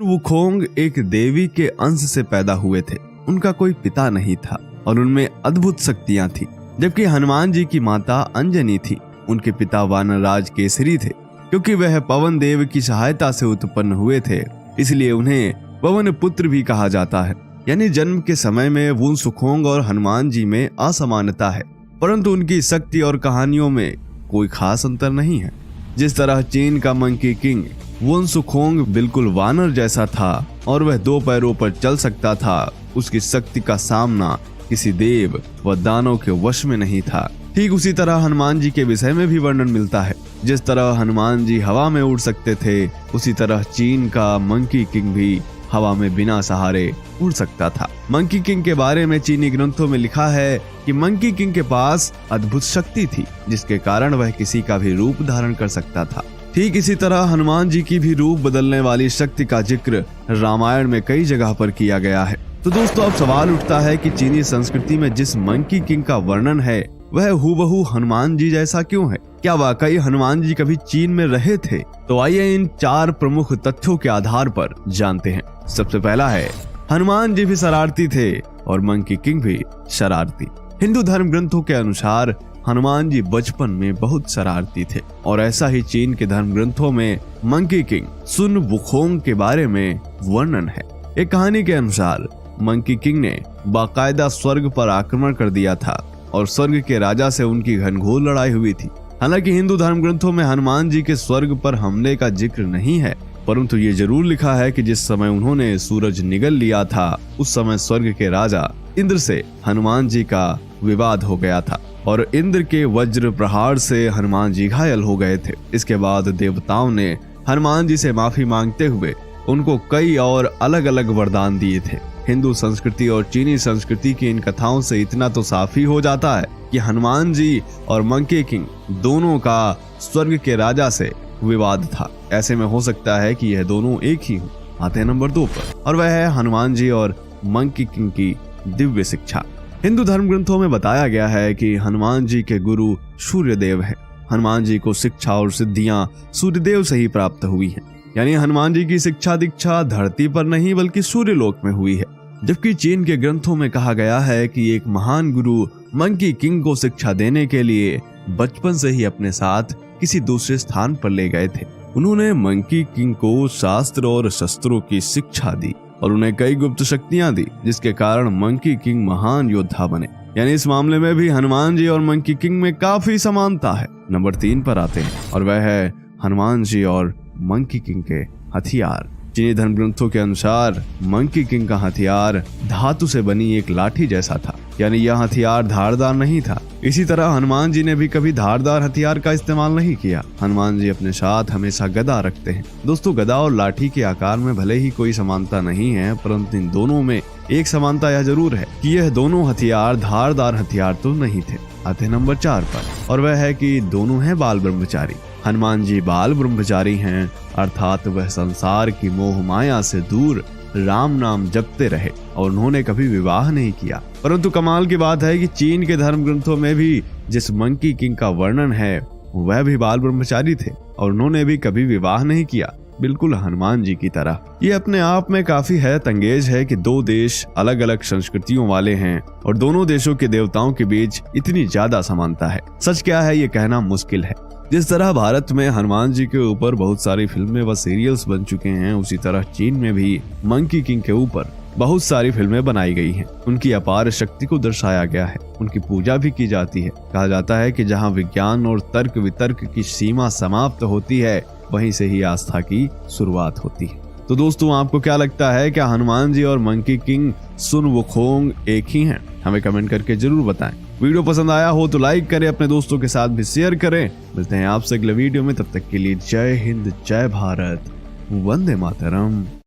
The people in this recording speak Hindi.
वुखोंग एक देवी के अंश से पैदा हुए थे। उनका कोई पिता नहीं था और उनमें अद्भुत शक्तियां थी। जबकि हनुमान जी की माता अंजनी थी। उनके पिता वानरराज केसरी थे। क्योंकि वह पवन देव की सहायता से उत्पन्न हुए थे, इसलिए उन्हें पवन पुत्र भी कहा जाता है। यानी जन्म के समय में वुनसुखोंग और हनुमान जी में असमानता है, परंतु उनकी शक्ति और कहानियों में कोई खास अंतर नहीं है। जिस तरह चीन का मंकी किंग वुनसुखोंग बिल्कुल वानर जैसा था और वह 2 पैरों पर चल सकता था, उसकी शक्ति का सामना किसी देव व दानव के वश में नहीं था। ठीक उसी तरह हनुमान जी के विषय में भी वर्णन मिलता है। जिस तरह हनुमान जी हवा में उड़ सकते थे, उसी तरह चीन का मंकी किंग भी हवा में बिना सहारे उड़ सकता था। मंकी किंग के बारे में चीनी ग्रंथों में लिखा है कि मंकी किंग के पास अद्भुत शक्ति थी, जिसके कारण वह किसी का भी रूप धारण कर सकता था। ठीक इसी तरह हनुमान जी की भी रूप बदलने वाली शक्ति का जिक्र रामायण में कई जगह पर किया गया है। तो दोस्तों, अब सवाल उठता है कि चीनी संस्कृति में जिस मंकी किंग का वर्णन है वह हूबहू हनुमान जी जैसा क्यों है? क्या वाकई हनुमान जी कभी चीन में रहे थे? तो आइए इन 4 प्रमुख तथ्यों के आधार पर जानते हैं। सबसे पहला है, हनुमान जी भी शरारती थे और मंकी किंग भी शरारती। हिंदू धर्म ग्रंथों के अनुसार हनुमान जी बचपन में बहुत शरारती थे और ऐसा ही चीन के धर्म ग्रंथों में मंकी किंग सुन वुखोंग के बारे में वर्णन है। एक कहानी के अनुसार मंकी किंग ने बाकायदा स्वर्ग पर आक्रमण कर दिया था और स्वर्ग के राजा से उनकी घनघोर लड़ाई हुई थी। हालांकि हिंदू धर्म ग्रंथों में हनुमान जी के स्वर्ग पर हमले का जिक्र नहीं है, परंतु ये जरूर लिखा है कि जिस समय उन्होंने सूरज निगल लिया था, उस समय स्वर्ग के राजा इंद्र से हनुमान जी का विवाद हो गया था और इंद्र के वज्र प्रहार से हनुमान जी घायल हो गए थे। इसके बाद देवताओं ने हनुमान जी से माफी मांगते हुए उनको कई और अलग अलग वरदान दिए थे। हिंदू संस्कृति और चीनी संस्कृति की इन कथाओं से इतना तो साफ ही हो जाता है कि हनुमान जी और मंकी किंग दोनों का स्वर्ग के राजा से विवाद था। ऐसे में हो सकता है कि यह दोनों एक ही हो। आते हैं नंबर 2 पर, और वह है हनुमान जी और मंकी किंग की दिव्य शिक्षा। हिंदू धर्म ग्रंथों में बताया गया है कि हनुमान जी के गुरु सूर्यदेव है। हनुमान जी को शिक्षा और सिद्धियां सूर्यदेव से ही प्राप्त हुई हैं। यानी हनुमान जी की शिक्षा दीक्षा धरती पर नहीं बल्कि सूर्यलोक में हुई है। जबकि चीन के ग्रंथों में कहा गया है कि एक महान गुरु मंकी किंग को शिक्षा देने के लिए बचपन से ही अपने साथ किसी दूसरे स्थान पर ले गए थे। उन्होंने मंकी किंग को शास्त्र और शस्त्रों की शिक्षा दी और उन्हें कई गुप्त शक्तियां दी, जिसके कारण मंकी किंग महान योद्धा बने। यानी इस मामले में भी हनुमान जी और मंकी किंग में काफी समानता है। नंबर 3 पर आते हैं और वह है हनुमान जी और मंकी किंग के हथियार। चीनी धर्म ग्रंथों के अनुसार मंकी किंग का हथियार धातु से बनी एक लाठी जैसा था। यानी यह हथियार धारदार नहीं था। इसी तरह हनुमान जी ने भी कभी धारदार हथियार का इस्तेमाल नहीं किया। हनुमान जी अपने साथ हमेशा गदा रखते हैं। दोस्तों, गदा और लाठी के आकार में भले ही कोई समानता नहीं है, परंतु इन दोनों में एक समानता यह जरूर है कि यह दोनों हथियार धारदार हथियार तो नहीं थे। आते नंबर 4 पर, और वह है कि दोनों हैं बाल ब्रह्मचारी। हनुमान जी बाल ब्रह्मचारी हैं, अर्थात वह संसार की मोह माया से दूर राम नाम जपते रहे और उन्होंने कभी विवाह नहीं किया। परंतु कमाल की बात है कि चीन के धर्म ग्रंथों में भी जिस मंकी किंग का वर्णन है वह भी बाल ब्रह्मचारी थे और उन्होंने भी कभी विवाह नहीं किया, बिल्कुल हनुमान जी की तरह। ये अपने आप में काफी हैरत अंगेज है कि 2 देश अलग अलग संस्कृतियों वाले हैं और दोनों देशों के देवताओं के बीच इतनी ज्यादा समानता है। सच क्या है ये कहना मुश्किल है। जिस तरह भारत में हनुमान जी के ऊपर बहुत सारी फिल्में व सीरियल्स बन चुके हैं, उसी तरह चीन में भी मंकी किंग के ऊपर बहुत सारी फिल्में बनाई गई हैं। उनकी अपार शक्ति को दर्शाया गया है, उनकी पूजा भी की जाती है। कहा जाता है कि जहां विज्ञान और तर्क वितर्क की सीमा समाप्त होती है, वहीं से ही आस्था की शुरुआत होती है। तो दोस्तों, आपको क्या लगता है, क्या हनुमान जी और मंकी किंग सुन वुखोंग एक ही हैं? हमें कमेंट करके जरूर बताएं। वीडियो पसंद आया हो तो लाइक करें, अपने दोस्तों के साथ भी शेयर करें। मिलते हैं आपसे अगले वीडियो में, तब तक के लिए जय हिंद, जय भारत, वंदे मातरम।